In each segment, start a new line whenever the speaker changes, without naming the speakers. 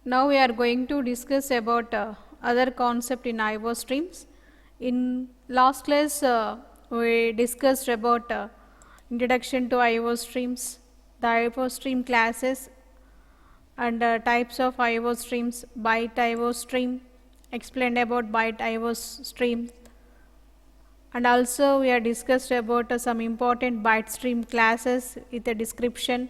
Now we are going to discuss about other concept in IO streams. In last class we discussed about introduction to IO streams, the IO stream classes and types of IO streams, byte IO stream, explained about byte IO stream, and also we have discussed about some important byte stream classes with a description,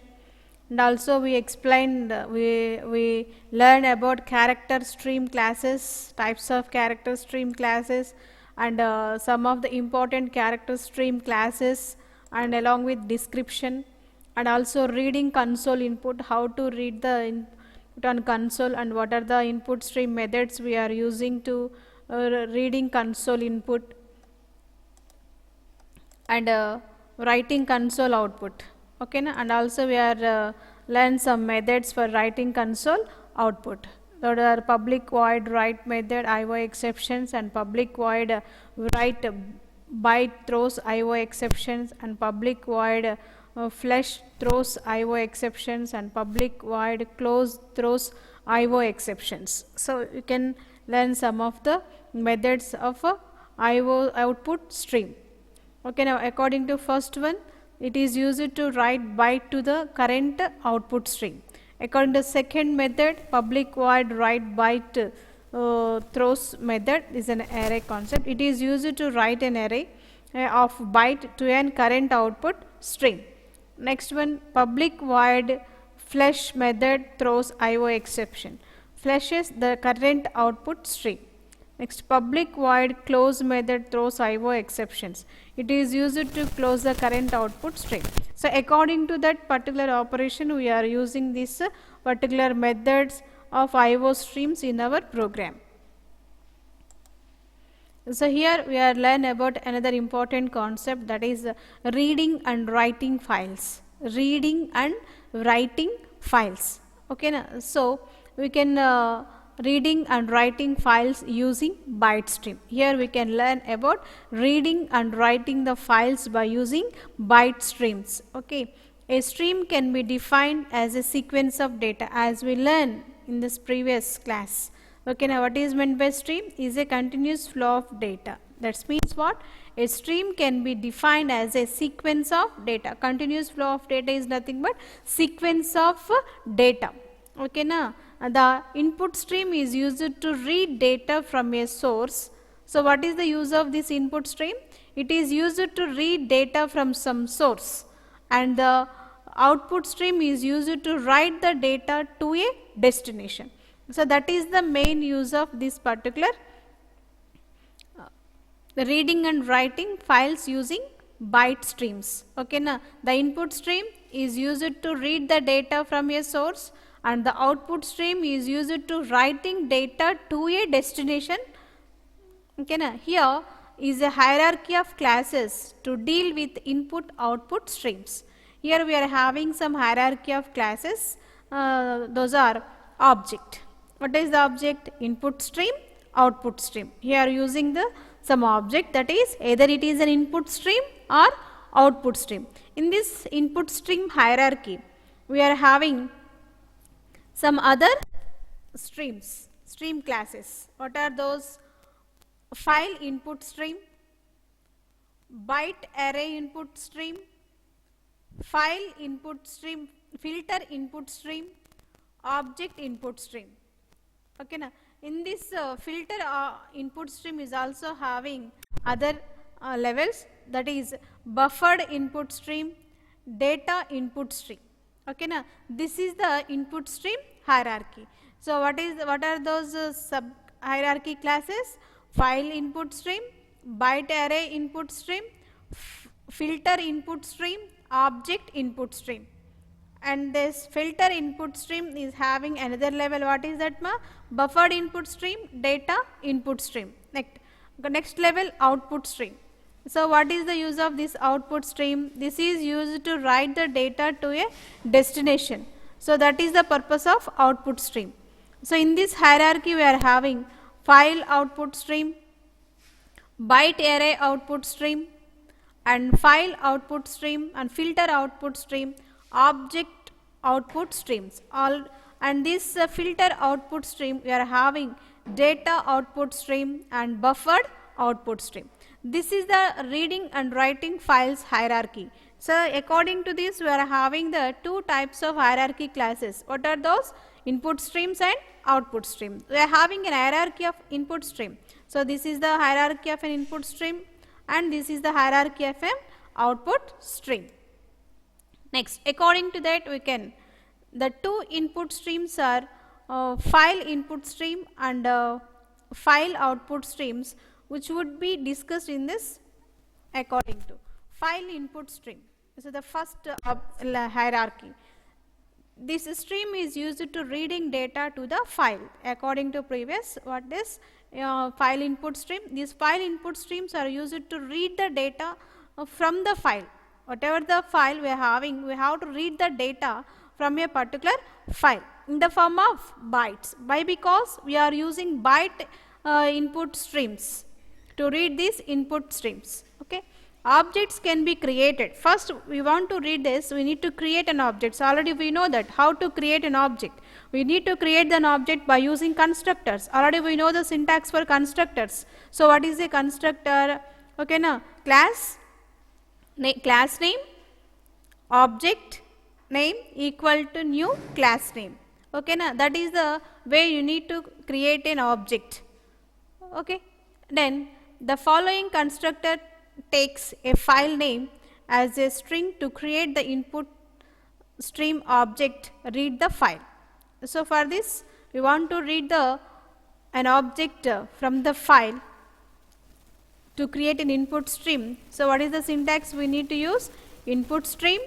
and also we explained we learned about character stream classes, types of character stream classes, and some of the important character stream classes, and along with description, and also reading console input, how to read the input on console, and what are the input stream methods we are using to reading console input, and writing console output. Okay, na? And also we are learn some methods for writing console output. There are public void write method, IO exceptions, and public void write byte throws IO exceptions, and public void flush throws IO exceptions, and public void close throws IO exceptions. So you can learn some of the methods of IO output stream. Okay, now according to first one, it is used to write byte to the current output stream. According to second method, public void write byte throws method is an array concept. It is used to write an array of byte to an current output stream. Next one, public void flush method throws IO exception, flushes the current output stream. Next, public void close method throws IO exceptions. It is used to close the current output stream. So according to that particular operation, we are using these particular methods of IO streams in our program. So here we are learn about another important concept, that is reading and writing files. Reading and writing files. Okay, na? So we can reading and writing files using byte stream. Here we can learn about reading and writing the files by using byte streams. Okay, a stream can be defined as a sequence of data, as we learned in this previous class. Okay, now what is meant by stream? Is a continuous flow of data. That means what? A stream can be defined as a sequence of data. Continuous flow of data is nothing but sequence of data. Okay, na? The input stream is used to read data from a source. So what is the use of this input stream? It is used to read data from some source, and the output stream is used to write the data to a destination. So that is the main use of this particular reading and writing files using byte streams. Okay, na? The input stream is used to read the data from a source, and the output stream is used to writing data to a destination. Okay, na? Here is a hierarchy of classes to deal with input output streams. Here we are having some hierarchy of classes. Those are object. What is the object? Input stream, output stream. Here using the some object, that is either it is an input stream or output stream. In this input stream hierarchy, we are having some other streams, stream classes. What are those? File input stream, byte array input stream, file input stream, filter input stream, object input stream. Okay, na? In this filter input stream is also having other levels, that is buffered input stream, data input stream. Okay, na? This is the input stream hierarchy. So what are those sub hierarchy classes? File input stream, byte array input stream, filter input stream, object input stream. And this filter input stream is having another level. What is that, ma? Buffered input stream, data input stream. Next level, output stream. So what is the use of this output stream? This is used to write the data to a destination. So that is the purpose of output stream. So in this hierarchy we are having file output stream, byte array output stream, and file output stream, and filter output stream, object output streams. All and this filter output stream we are having data output stream and buffered output stream. This is the reading and writing files hierarchy. So, according to this we are having the two types of hierarchy classes. What are those? Input streams and output stream. We are having an hierarchy of input stream. So, this is the hierarchy of an input stream and this is the hierarchy of an output stream. Next, according to that we can, the two input streams are file input stream and file output streams, which would be discussed in this according to file input stream. So, the first hierarchy. This stream is used to reading data to the file according to previous what is file input stream. These file input streams are used to read the data from the file. Whatever the file we are having, we have to read the data from a particular file in the form of bytes. Why? Because we are using byte input streams to read these input streams. Okay. Objects can be created. First we want to read this, we need to create an object. So, already we know that how to create an object. We need to create an object by using constructors. Already we know the syntax for constructors. So, what is a constructor? Okay, now class name, object name equal to new class name. Okay, now that is the way you need to create an object. Okay. Then the following constructor takes a file name as a string to create the input stream object read the file. So, for this we want to read an object from the file to create an input stream. So, what is the syntax we need to use? Input stream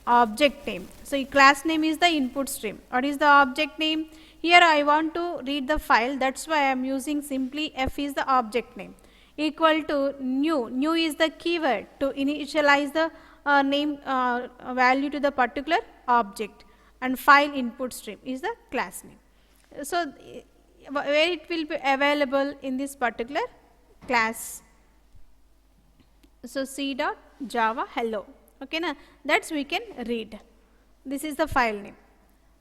object name. So, class name is the input stream. What is the object name? Here I want to read the file, that is why I am using simply f is the object name, equal to new is the keyword to initialize the name value to the particular object, and file input stream is the class name. So, where it will be available in this particular class. So, c.java hello. Okay, na? That's we can read. This is the file name.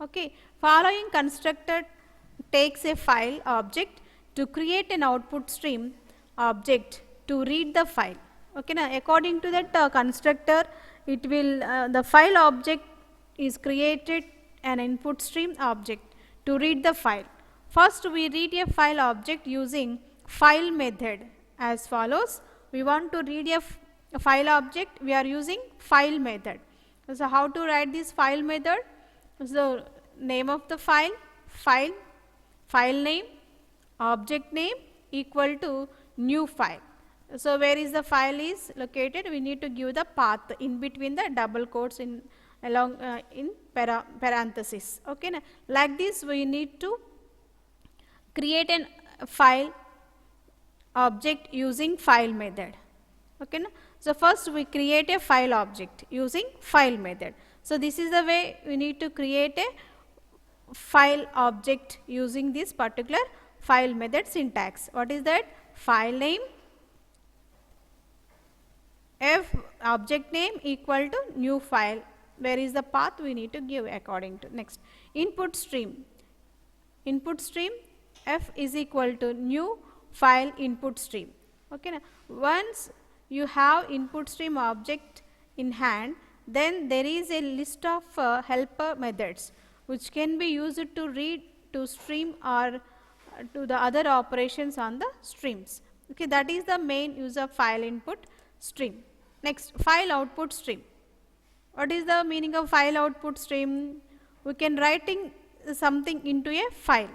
Okay. Following constructor takes a file object to create an output stream object to read the file. Okay, now according to that constructor, it will the file object is created an input stream object to read the file. First we read a file object using file method as follows. We want to read a file object, we are using file method. So, how to write this file method? So, name of the file, file name, object name equal to new file. So, where is the file is located? We need to give the path in between the double quotes in along in parenthesis. Okay, na? Like this we need to create an file object using file method. Okay, na? So, first we create a file object using file method. So, this is the way we need to create a file object using this particular file method syntax. What is that? File name, f object name equal to new file. Where is the path we need to give according to. Next, input stream f is equal to new file input stream. Okay, now once you have input stream object in hand, then there is a list of helper methods which can be used to read to stream or to the other operations on the streams. Okay, that is the main use of file input stream. Next, file output stream. What is the meaning of file output stream? We can writing something into a file.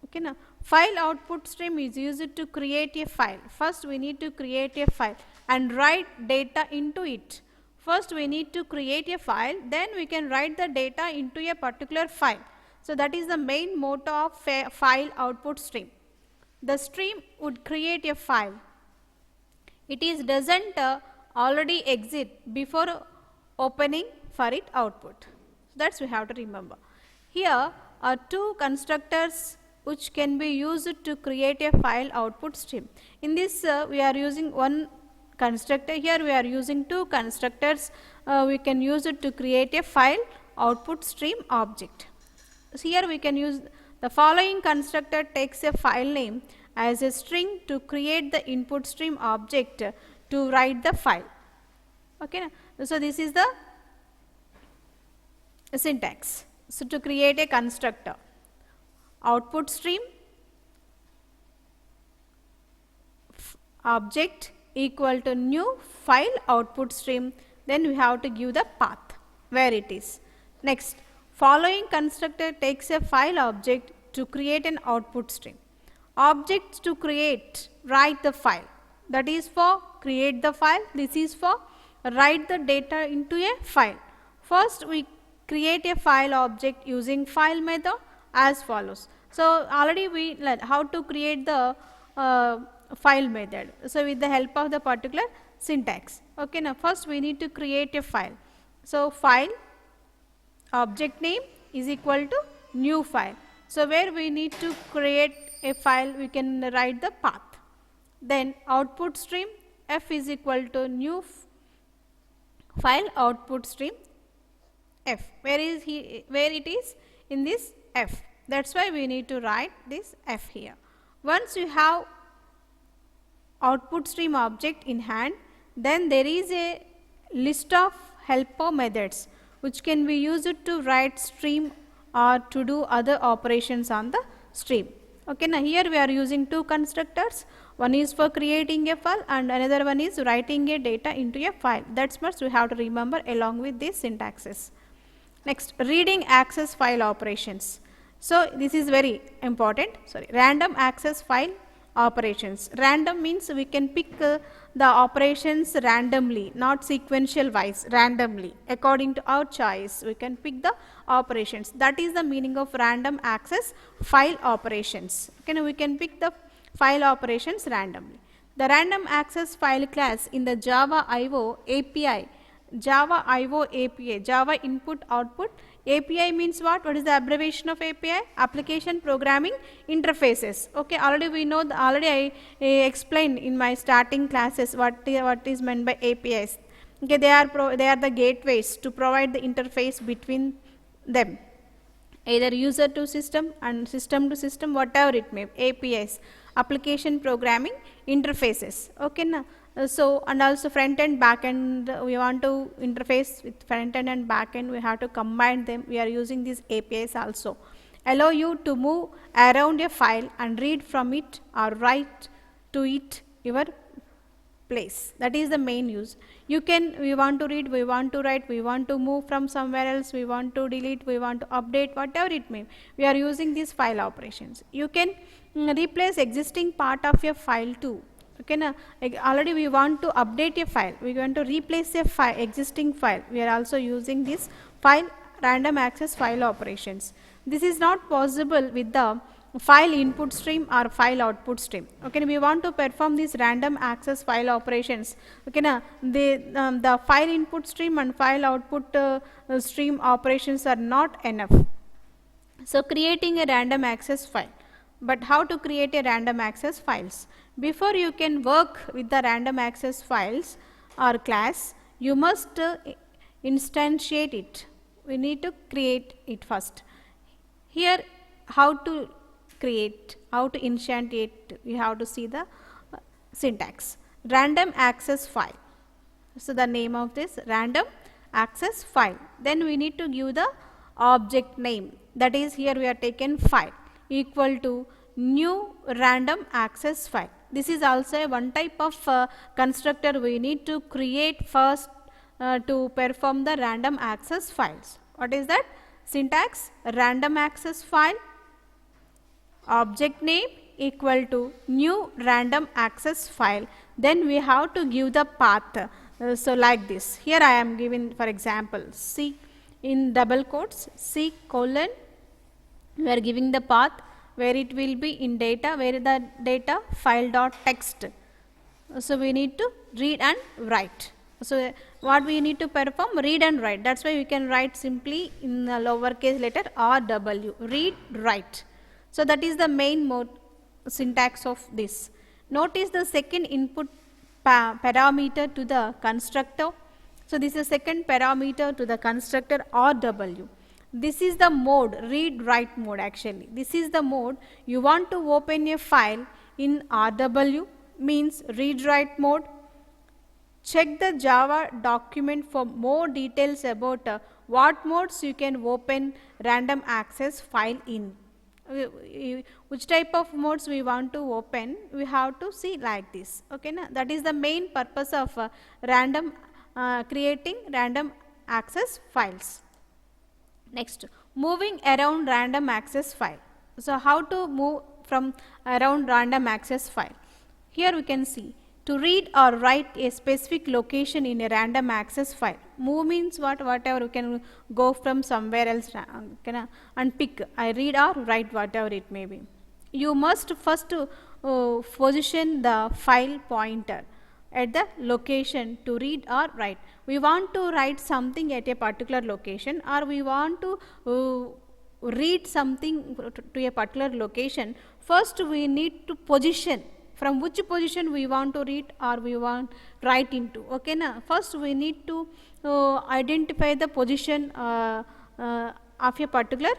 Okay, now file output stream is used to create a file. First we need to create a file and write data into it. First we need to create a file, then we can write the data into a particular file. So, that is the main motto of file output stream. The stream would create a file. It is doesn't already exist before opening for it output. So, that is we have to remember. Here are two constructors which can be used to create a file output stream. In this we are using one constructor, here we are using two constructors. We can use it to create a file output stream object. So here we can use the following constructor takes a file name as a string to create the input stream object to write the file. Okay. So this is the syntax. So to create a constructor, output stream object equal to new file output stream, then we have to give the path where it is. Next, following constructor takes a file object to create an output stream. Objects to create, write the file. That is for create the file, this is for write the data into a file. First we create a file object using file method as follows. So already we learned how to create the file method. So with the help of the particular syntax. Okay, now first we need to create a file. So file object name is equal to new file. So where we need to create a file, we can write the path. Then output stream f is equal to new file output stream f. Where it is in this f. That's why we need to write this f here. Once you have output stream object in hand, then there is a list of helper methods which can be used to write stream or to do other operations on the stream. Okay, now here we are using two constructors. One is for creating a file and another one is writing a data into a file. That's much we have to remember along with these syntaxes. Next, reading access file operations. So this is very important. Random access file operations. Random means we can pick the operations randomly, not sequential wise, randomly. According to our choice, we can pick the operations. That is the meaning of random access file operations. Okay, we can pick the file operations randomly. The random access file class in the Java IO API, Java IO API, Java input output. API means what? What is the abbreviation of API? Application Programming Interfaces. Okay, already we know, already I explained in my starting classes what is meant by APIs. Okay, they are the gateways to provide the interface between them, either user to system and system to system, whatever it may be. APIs, Application Programming Interfaces. Okay, now. So and also front end back end, we want to interface with front end and back end, we have to combine them. We are using these APIs also. Allow you to move around a file and read from it or write to it your place. That is the main use. You can, we want to read, we want to write, we want to move from somewhere else, we want to delete, we want to update, whatever it may be. We are using these file operations. You can replace existing part of your file too. Okay, now already we want to update a file, we want to replace a file, existing file. We are also using this file random access file operations. This is not possible with the file input stream or file output stream. Okay, we want to perform these random access file operations. Okay, now the file input stream and file output stream operations are not enough. So creating a random access file. But how to create a random access files? Before you can work with the random access files or class, you must instantiate it. We need to create it first. Here how to create, how to instantiate, we have to see the syntax. Random access file. So the name of this random access file. Then we need to give the object name, that is here we are taken file equal to new random access file. This is also one type of constructor we need to create first to perform the random access files. What is that? Syntax random access file, object name equal to new random access file. Then we have to give the path. So like this. Here I am giving for example C in double quotes C colon, we are giving the path where it will be in data, where the data file dot text. So we need to read and write. So what we need to perform? Read and write. That's why we can write simply in the lowercase letter RW, read, write. So that is the main mode syntax of this. Notice the second input parameter to the constructor. So this is the second parameter to the constructor RW. This is the mode, read write mode actually. This is the mode. You want to open a file in RW, means read write mode. Check the Java document for more details about what modes you can open random access file in. Which type of modes we want to open, we have to see like this. Okay, na? That is the main purpose of creating random access files. Next, moving around random access file. So, how to move from around random access file? Here we can see, to read or write a specific location in a random access file. Move means what? Whatever, you can go from somewhere else and pick, I read or write, whatever it may be. You must first position the file pointer at the location to read or write. We want to write something at a particular location, or we want to read something to a particular location. First we need to position from which position we want to read or we want write into. Okay, na? First we need to identify the position of a particular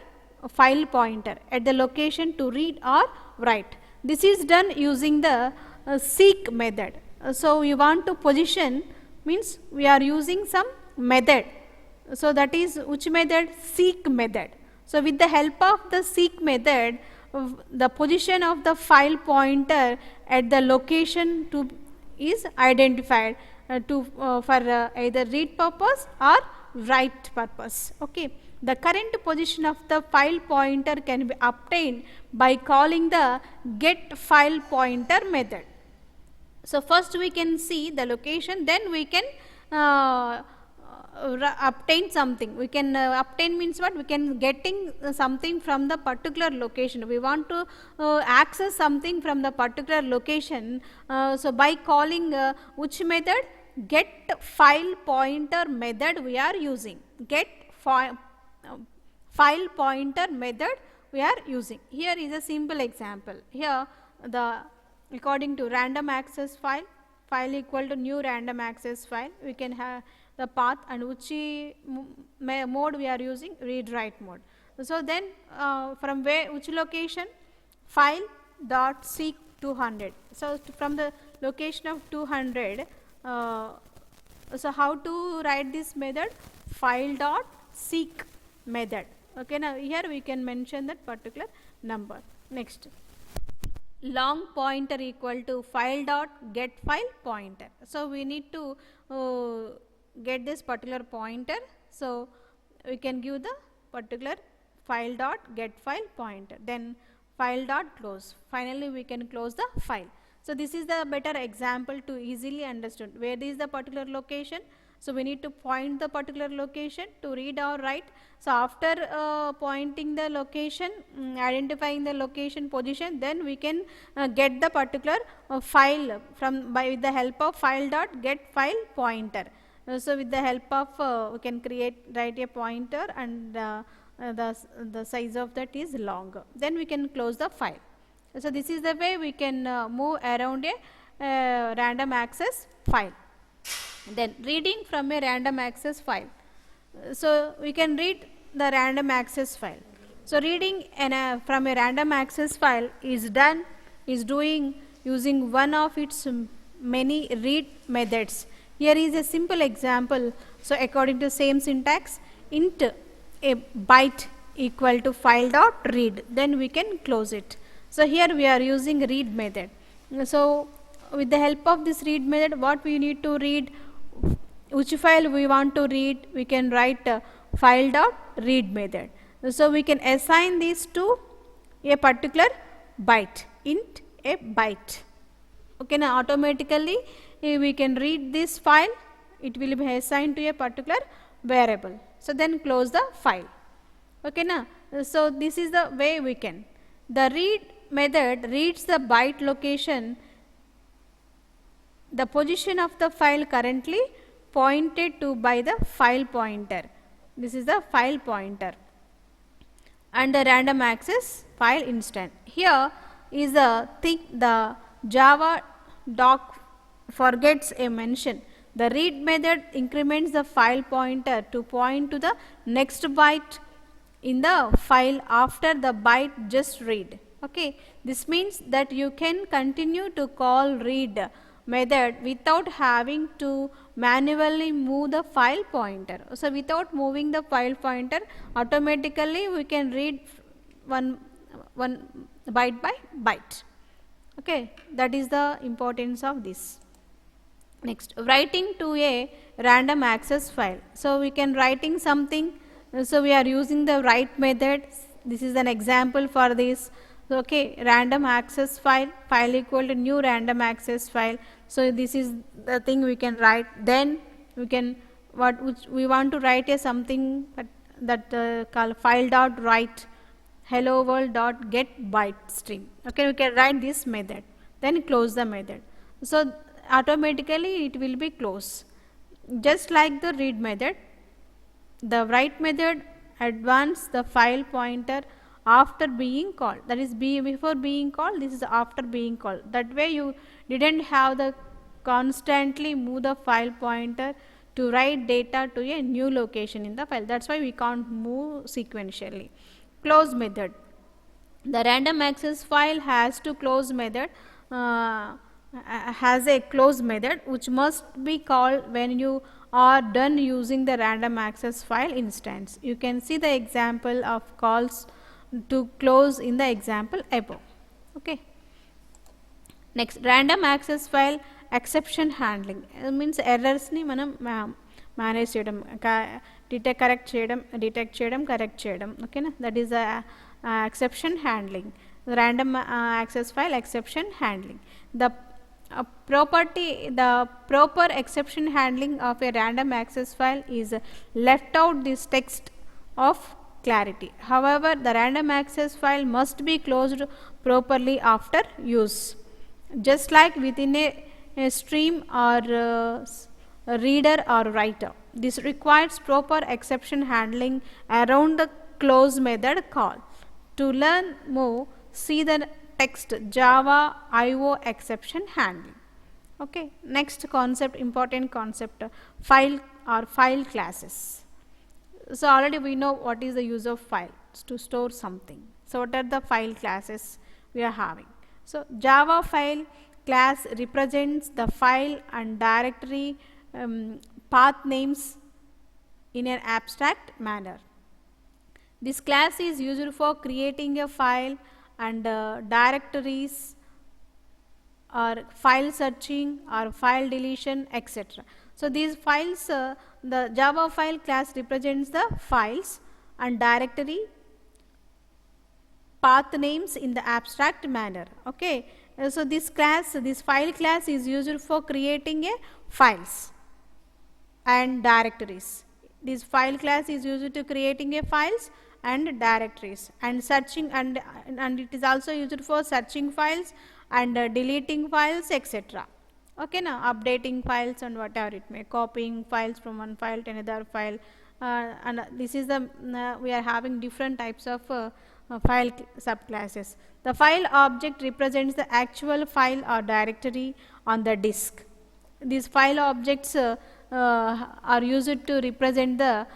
file pointer at the location to read or write. This is done using the seek method. So, we want to position means we are using some method. So, that is which method? Seek method. So, with the help of the seek method, the position of the file pointer at the location to is identified for either read purpose or write purpose. Okay. The current position of the file pointer can be obtained by calling the get file pointer method. So, first we can see the location, then we can obtain something. We can obtain means what? We can getting something from the particular location. We want to access something from the particular location. So, by calling which method? Get file pointer method we are using. Get file pointer method we are using. Here is a simple example. Here the according to random access file equal to new random access file, we can have the path and which mode we are using, read write mode. So, then from where, which location? File dot seek 200. So, from the location of 200, so how to write this method? File dot seek method. Okay, now here we can mention that particular number. Next, long pointer equal to file dot get file pointer. So, we need to get this particular pointer. So, we can give the particular file dot get file pointer, then file dot close. Finally, we can close the file. So, this is the better example to easily understand where is the particular location. So, we need to point the particular location to read or write. So, after pointing the location, identifying the location position, then we can get the particular file from with the help of file dot get file pointer. So, with the help of we can write a pointer and the size of that is long. Then we can close the file. So, this is the way we can move around a random access file. Then reading from a random access file. So, we can read the random access file. So, reading from a random access file is doing using one of its many read methods. Here is a simple example. So, according to same syntax, int a byte equal to file dot read, then we can close it. So, here we are using read method. So, with the help of this read method, what we need to read, which file we want to read, we can write file dot read method. So, we can assign this to a particular byte, int a byte. Okay, now automatically we can read this file, it will be assigned to a particular variable. So, then close the file. Okay, now, so this is the way we can. The read method reads the byte location, the position of the file currently pointed to by the file pointer. This is the file pointer and the random access file instant. Here is a thing the Java doc forgets a mention. The read method increments the file pointer to point to the next byte in the file after the byte just read. Okay, this means that you can continue to call read method without having to manually move the file pointer. So without moving the file pointer, automatically we can read one byte by byte. Okay, that is the importance of this. Next, writing to a random access file. So we can writing something, so we are using the write method. This is an example for this. So, okay, random access file equal to new random access file. So this is the thing we can write. Then we can which we want to write a something that called file dot write hello world dot get byte string. Okay, we can write this method, then close the method. So automatically it will be closed. Just like the read method, the write method advance the file pointer after being called. That is before being called, this is after being called. That way you didn't have the constantly move the file pointer to write data to a new location in the file. That's why we can't move sequentially. Close method. The random access file has to close method, has a close method which must be called when you are done using the random access file instance. You can see the example of calls to close in the example above. Okay. Next, random access file exception handling. Means errors ni manam manage cheyadam, correct cheyadam, correct cheyadam. Okay na? That is a exception handling. The random access file exception handling. The proper exception handling of a random access file is left out this text of clarity. However, the random access file must be closed properly after use. Just like within a stream or a reader or writer, this requires proper exception handling around the close method call. To learn more, see the text Java IO exception handling. Okay. Next concept, important concept, file or file classes. So already we know what is the use of file, to store something. So what are the file classes we are having? So Java file class represents the file and directory path names in an abstract manner. This class is used for creating a file and directories or file searching or file deletion, etc. So these files, the Java file class represents the files and directory path names in the abstract manner. Okay. So this file class is used for creating a files and directories. This file class is used to creating a files and directories and searching, and it is also used for searching files and deleting files, etc. Okay, now updating files and whatever it may, copying files from one file to another file, and this is the we are having different types of file subclasses. The file object represents the actual file or directory on the disk. These file objects are used to represent the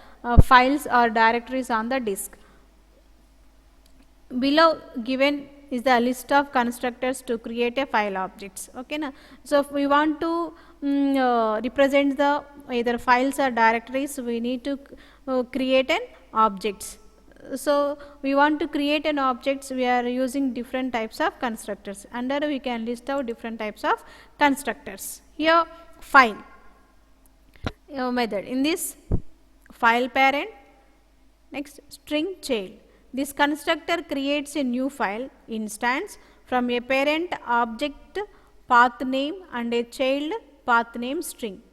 files or directories on the disk. Below given is the list of constructors to create a file objects. Okay, na? So if we want to represent the either files or directories, we need to create an objects. So we want to create an objects, we are using different types of constructors. Under we can list out different types of constructors. Here file method. In this, file parent, next string child. This constructor creates a new file instance from a parent object path name and a child path name string.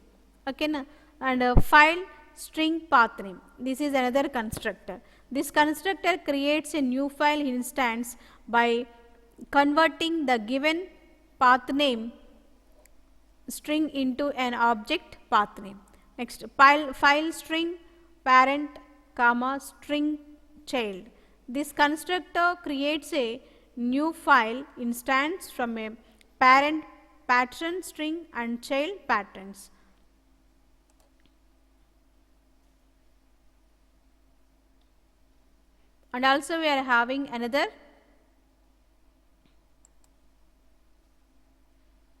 Okay, na? And a file string path name. This is another constructor. This constructor creates a new file instance by converting the given path name string into an object path name. Next, file string parent comma string child. This constructor creates a new file instance from a parent pattern string and child patterns. And also we are having another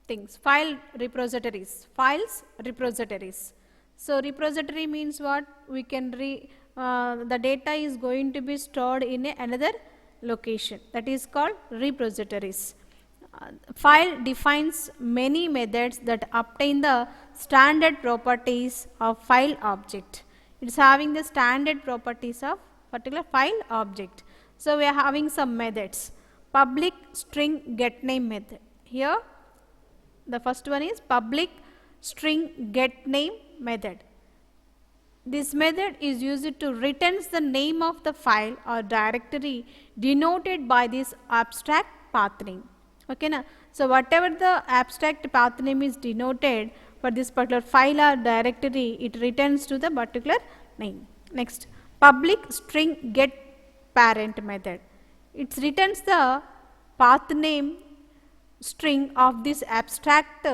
things, file repositories, files repositories. So repository means what? We can the data is going to be stored in another location, that is called repositories. File defines many methods that obtain the standard properties of file object. It is having the standard properties of particular file object. So we are having some methods. Public string get name method. Here the first one is public string get name method. This method is used to return the name of the file or directory denoted by this abstract path name. Okay, na? So whatever the abstract path name is denoted for this particular file or directory, it returns to the particular name. Next, public string get parent method. It returns the path name string of this abstract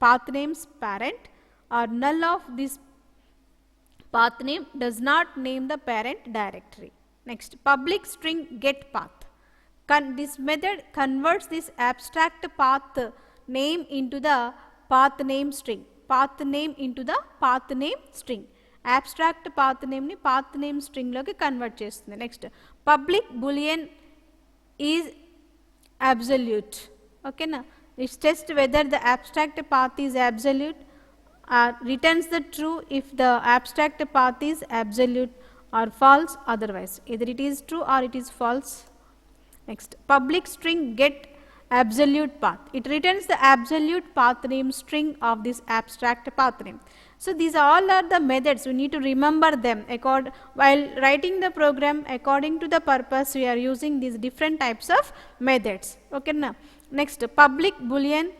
path name's parent, or null of this path name does not name the parent directory. Next, public string get path. This method converts this abstract path name into the path name string. Path name into the path name string. Abstract path name ni path name string loki convert chestundi. Next, public boolean is absolute. Okay na? It tests whether the abstract path is absolute, returns the true if the abstract path is absolute, or false otherwise. Either it is true or it is false. Next, public string get absolute path. It returns the absolute path name string of this abstract path name. So these all are the methods. We need to remember them while writing the program. According to the purpose, we are using these different types of methods. Okay na? Next, public boolean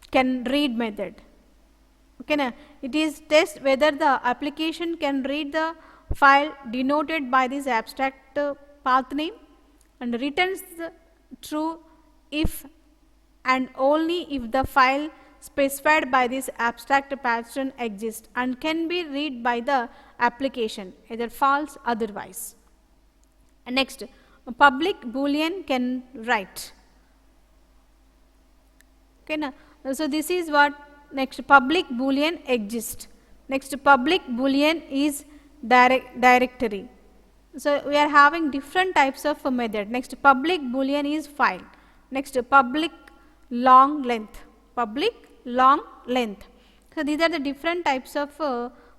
can read method. Okay na? It is test whether the application can read the file denoted by this abstract path name, and returns the true if and only if the file specified by this abstract pattern exists and can be read by the application, either false otherwise. And next, public boolean can write. Okay na? So this is what. Next, public boolean exists. Next, public boolean is directory. So we are having different types of method. Next, public boolean is file. Next, public long length. Public long length. So these are the different types of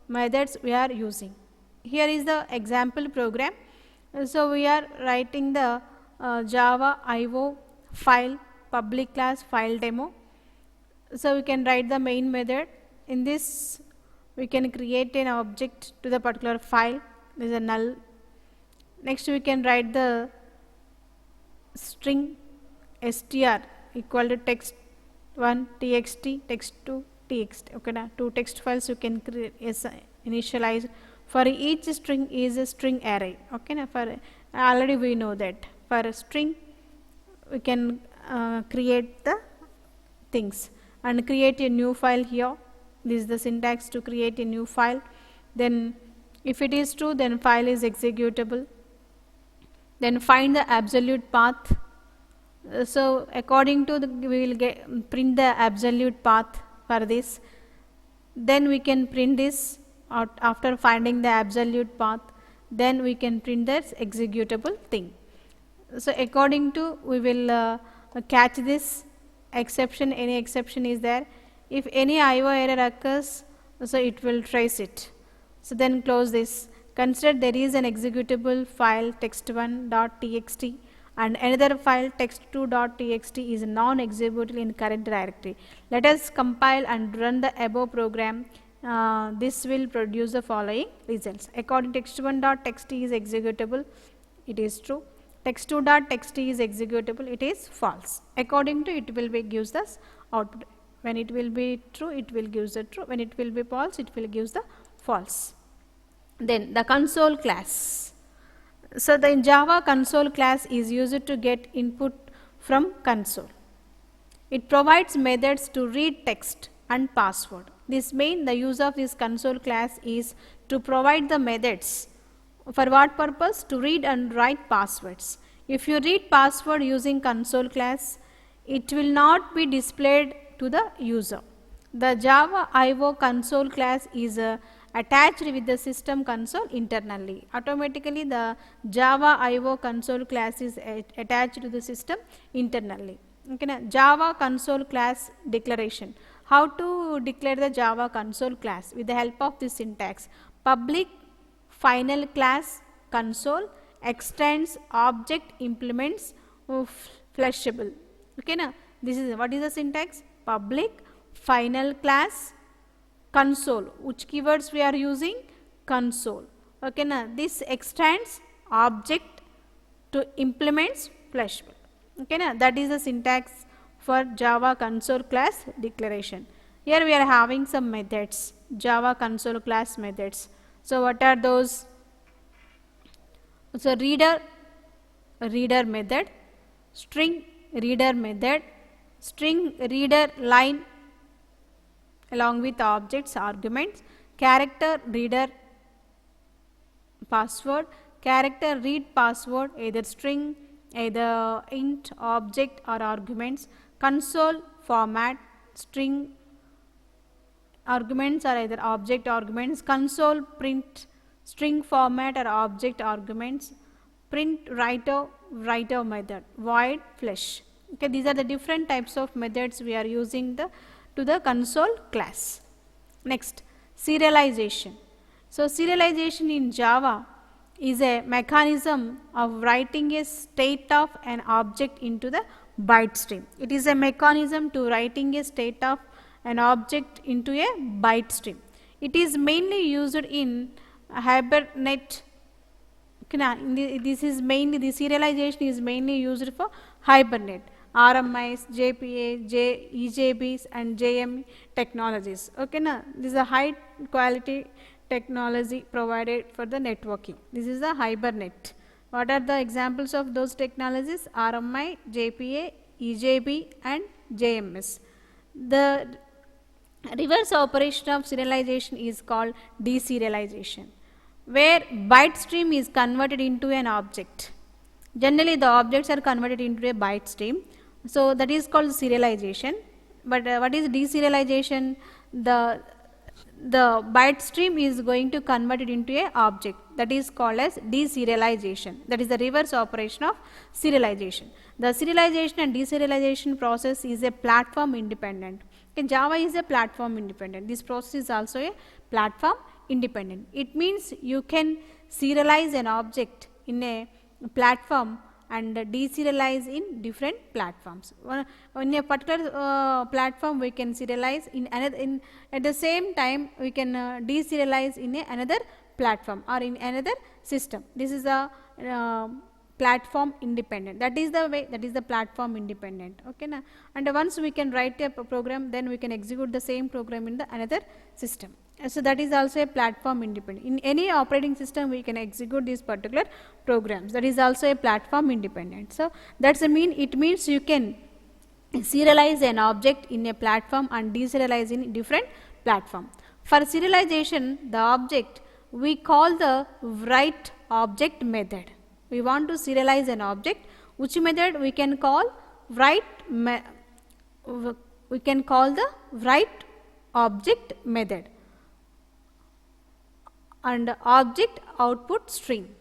methods we are using. Here is the example program. So we are writing the Java IO file public class file demo. So we can write the main method. In this we can create an object to the particular file. There is a null. Next, we can write the string str equal to text1 txt, text2 txt. Okay na? Two text files you can initialize. For each string is a string array. Okay na? For already we know that for a string we can create the things and create a new file here. This is the syntax to create a new file. Then if it is true, then file is executable. Then find the absolute path. So according to we will print the absolute path for this. Then we can print this out after finding the absolute path. Then we can print this executable thing. So according to we will catch this exception, any exception is there. If any IO error occurs, so it will trace it. So then close this. Consider there is an executable file text1.txt and another file text2.txt is non-executable in current directory. Let us compile and run the above program. This will produce the following results. According to text1.txt is executable, it is true. Text2.txt is executable, it is false. According to it will be gives the output. When it will be true, it will give the true. When it will be false, it will give the false. Then the console class. So the Java console class is used to get input from console. It provides methods to read text and password. The use of this console class is to provide the methods For what purpose? To read and write passwords. If you read password using console class, it will not be displayed to the user. The Java IO console class is attached with the system console internally. Automatically the Java IO console class is attached to the system internally. Okay, na? Java console class declaration. How to declare the Java console class? With the help of this syntax. Public final class console extends object implements flushable. Okay, na? This is what is the syntax? Public final class console. Which keywords we are using? Console. Okay, na? This extends object to implements flushable. Okay, na? That is the syntax for Java console class declaration. Here we are having some methods, Java console class methods. So what are those? So reader method, string reader method, string reader line along with objects arguments, character reader password, character read password, either string, either int, object or arguments, console format, string arguments or either object arguments, console print, string format or object arguments, print writer method, void flush. Okay, these are the different types of methods we are using to the console class. Next, serialization. So serialization in Java is a mechanism of writing a state of an object into the byte stream. It is a mechanism to writing a state of an object into a byte stream. It is mainly used in Hibernate. This is mainly, the serialization is mainly used for Hibernate, RMIs, JPA, EJBs and JM technologies. Okay, na? This is a high quality technology provided for the networking. This is the Hibernate. What are the examples of those technologies? RMI, JPA, EJB and JMS. The reverse operation of serialization is called deserialization, where byte stream is converted into an object. Generally the objects are converted into a byte stream. So that is called serialization. But what is deserialization? The byte stream is going to convert it into a object. That is called as deserialization. That is the reverse operation of serialization. The serialization and deserialization process is a platform independent. Okay, Java is a platform independent. This process is also a platform independent. It means you can serialize an object in a platform and deserialize in different platforms. In a particular platform we can serialize in another, at the same time we can deserialize in another platform or in another system. This is a platform independent. That is the way, that is the platform independent. Okay, na? And once we can write a program, then we can execute the same program in the another system. So that is also a platform independent. In any operating system we can execute these particular programs. That is also a platform independent. So that's a it means you can serialize an object in a platform and deserialize in different platform. For serialization, the object we call the write object method. We want to serialize an object, which method we can call write we can call the write object method and object output stream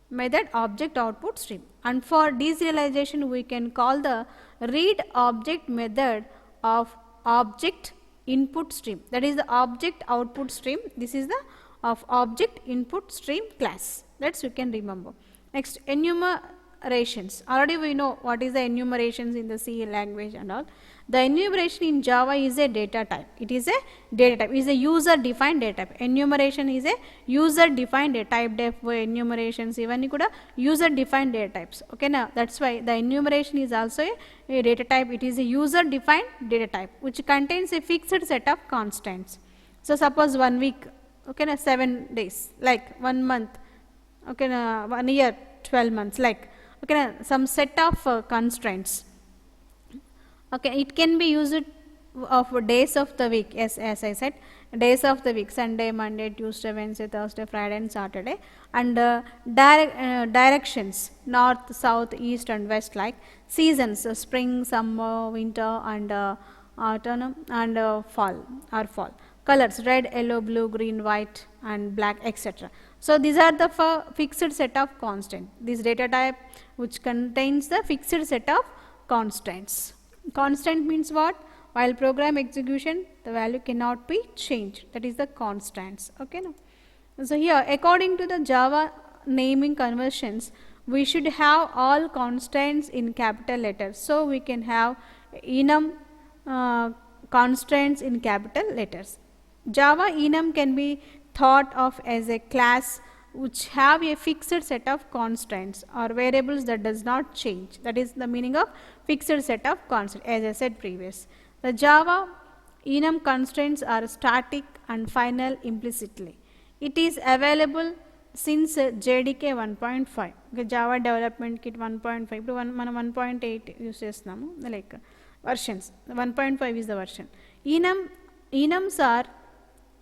method, object output stream. And for deserialization we can call the read object method of object input stream. That is the object output stream. This is the of object input stream class. That's you can remember. Next, enumerations. Already we know what is the enumerations in the C language and all. The enumeration in Java is a data type. It is a data type. It is a user defined data type. Enumeration is a user defined data type. Def enumerations even kuda user defined data types. Okay, now that's why the enumeration is also a data type. It is a user defined data type which contains a fixed set of constants. So suppose 1 week, okay, na 7 days, like 1 month, okay, na 1 year, 12 months, like, okay, na some set of constraints. Okay, it can be used of days of the week. Yes, as I said, days of the week: Sunday, Monday, Tuesday, Wednesday, Thursday, Friday and Saturday. And directions: north, south, east and west. Like seasons: spring, summer, winter and autumn and fall or fall. Colors: red, yellow, blue, green, white and black, etc. So these are the fixed set of constant. This data type which contains the fixed set of constants. Constant means what? While program execution, the value cannot be changed. That is the constants. Okay, now. So here, according to the Java naming conversions, we should have all constants in capital letters. So we can have enum constants in capital letters. Java enum can be thought of as a class which have a fixed set of constants or variables that does not change. That is the meaning of fixed set of constants, as I said previous. The Java enum constraints are static and final implicitly. It is available since JDK 1.5. Java Development Kit 1.5. ఇప్పుడు మనం 1.8 use చేస్తున్నాము, like versions. 1.5 is the version. Enums are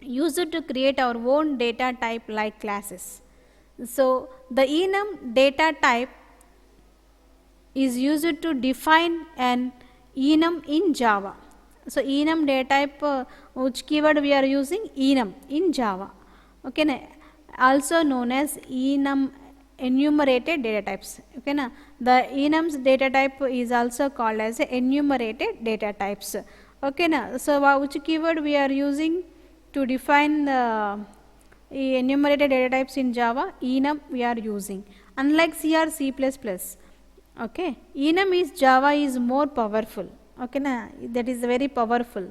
used to create our own data type like classes. So the enum data type is used to define an enum in Java. So enum data type, which keyword we are using? Enum in Java. Okay, na? Also known as enumerated data types. Okay, na? The enums data type is also called as enumerated data types. Okay, na? So which keyword we are using to define the enumerated data types in Java? Enum we are using. Unlike C or C++. Okay, enum is Java is more powerful. Okay, na? That is a very powerful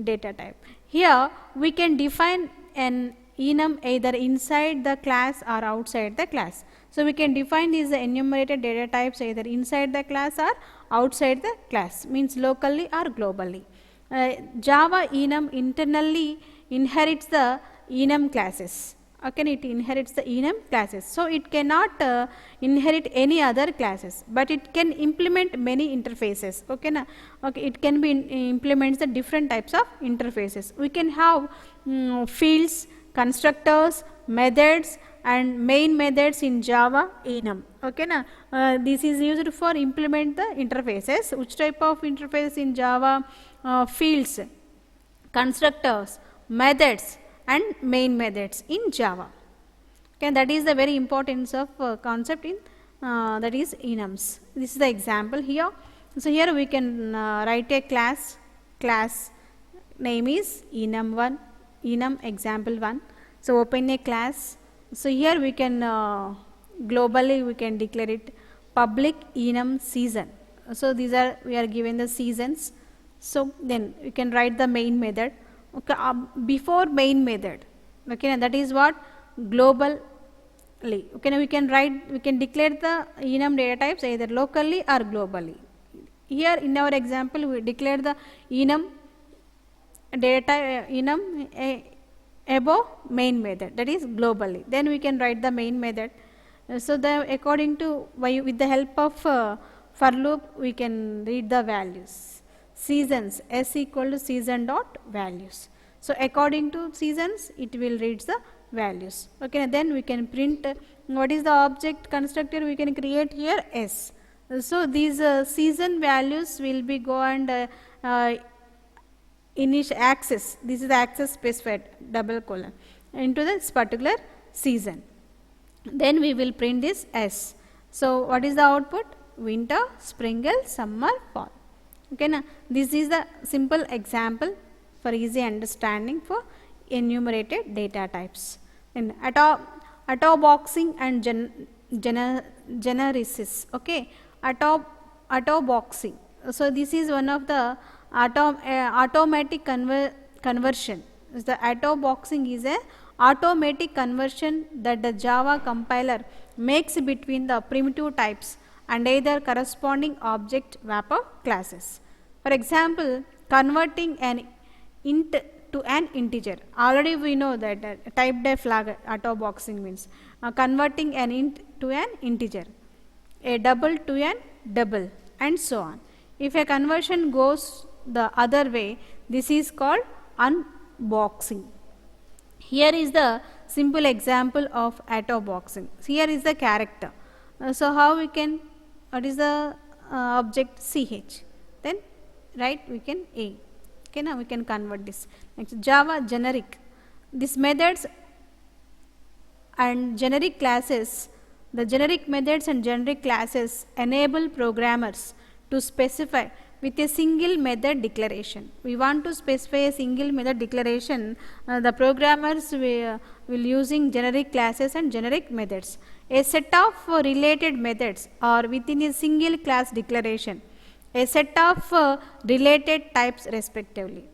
data type. Here we can define an enum either inside the class or outside the class. So we can define these enumerated data types either inside the class or outside the class, means locally or globally. Java enum internally inherits the enum classes. Okay, it inherits the enum classes. So it cannot inherit any other classes, but it can implement many interfaces. Okay, na? Okay, it can be implements the different types of interfaces. We can have fields, constructors, methods and main methods in Java enum. Okay, na? This is used for implement the interfaces. Which type of interface in Java? Fields, constructors, methods and main methods in Java. Okay, that is the very importance of concept in that is enums. This is the example here. So here we can write a class name is enum1, enum example1. So open a class. So here we can globally we can declare it public enum season. So these are, we are given the seasons. So then we can write the main method. Okay, before main method. Okay, and that is what? Globally. Okay, now we can declare the enum data types either locally or globally. Here in our example we declare the enum data enum above main method, that is globally. Then we can write the main method. So the according to with the help of for loop we can read the values. Seasons s equal to season dot values. So according to seasons it will read the values. Okay, then we can print what is the object constructor we can create here? S. So these season values will be go and initial access. This is the access specified double colon into this particular season. Then we will print this S. So what is the output? Winter, spring, summer, fall. Okay, na? This is the simple example for easy understanding for enumerated data types. In auto boxing and generations. Okay, auto boxing. So this is one of the automatic conversion. The auto boxing is a automatic conversion that the Java compiler makes between the primitive types and either corresponding object wrapper classes. For example, converting an int to an integer. Already we know that type def flag auto boxing means converting an int to an integer, a double to an double and so on. If a conversion goes the other way, This is called unboxing. Here is the simple example of autoboxing. Here is the character. So how we can, what is the object ch, then right we can a. Okay, now we can convert this. Next, Java generic. These methods and generic classes, the generic methods and generic classes enable programmers to specify with a single method declaration. We want to specify a single method declaration. The programmers will using generic classes and generic methods. A set of related methods are within a single class declaration, a set of related types respectively.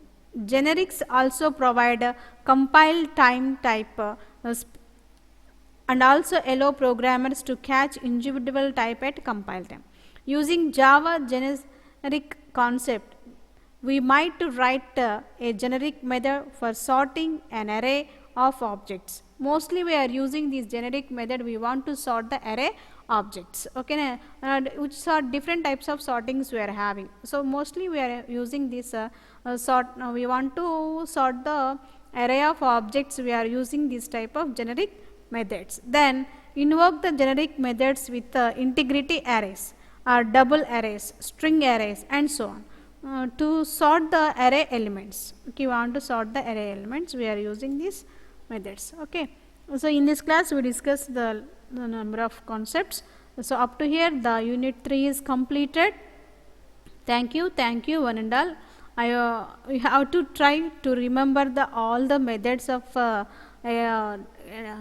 Generics also provide a compile time type and also allow programmers to catch individual type at compile time. Using Java generic concept, we might write a generic method for sorting an array of objects. Mostly we are using this generic method, we want to sort the array objects, okay, which sort different types of sortings we are having. So mostly we are using this we want to sort the array of objects, we are using this type of generic methods. Then invoke the generic methods with integrity arrays or double arrays, string arrays and so on to sort the array elements. Okay, you want to sort the array elements, we are using these methods. Okay, so in this class we discussed the number of concepts. So up to here the unit 3 is completed. Thank you one and all. You have to try to remember all the methods of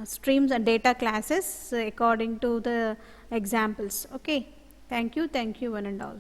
streams and data classes according to the examples. Okay, thank you one and all.